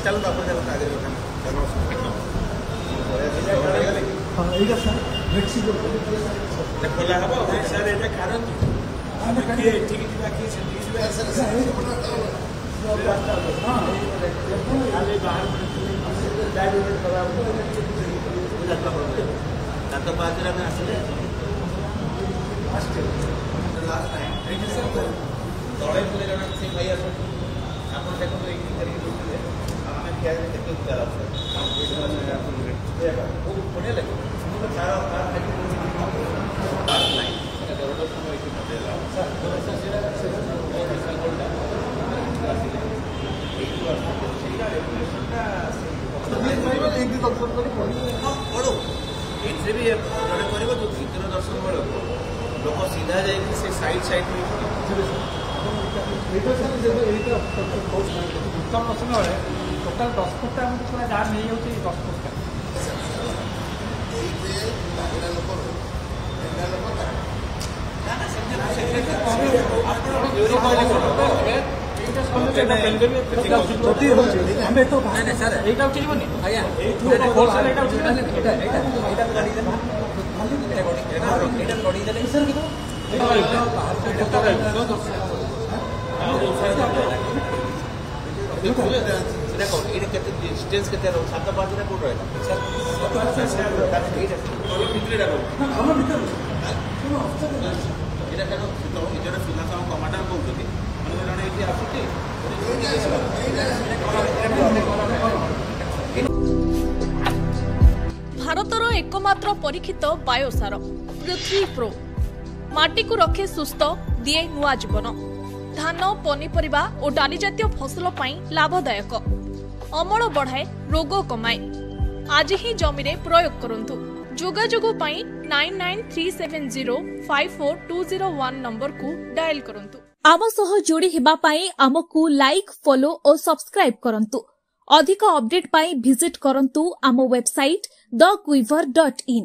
चलो अपन जब आगे खोला हम सर ये कारण ठीक बाकी तो बाद में आसले तले बोले जन से भाई आस आप देखो बढ़िया लगे भी जड़े कर द्वितीय दर्शन बेलू लोक सीधा जाइए से साइड साइड उत्तम दर्शन बेले टोटाल 10 फुट पूरा जाम नहीं जाऊँ 10 फुट डिस्टेंस के 7-5 कोट रहा कमांडर कहते भारतर एकमात्र परीक्षित बायोसार पृथ्वी प्रो माटी को रखे सुस्थ दिए नुआ जीवन धान पनीपरिबा और डाली जातीय फसल लाभदायक अमल बढ़ाए रोग कमाए आज ही जमी रे प्रयोग करंतु जोगाजोग 9937054201 नंबर को डायल करंतु आम सह जोड़ी हेबा पाई आमकु लाइक फॉलो और सब्सक्राइब करंतु अधिक अपडेट पाई विजिट करंतु आम वेबसाइट thequiver.in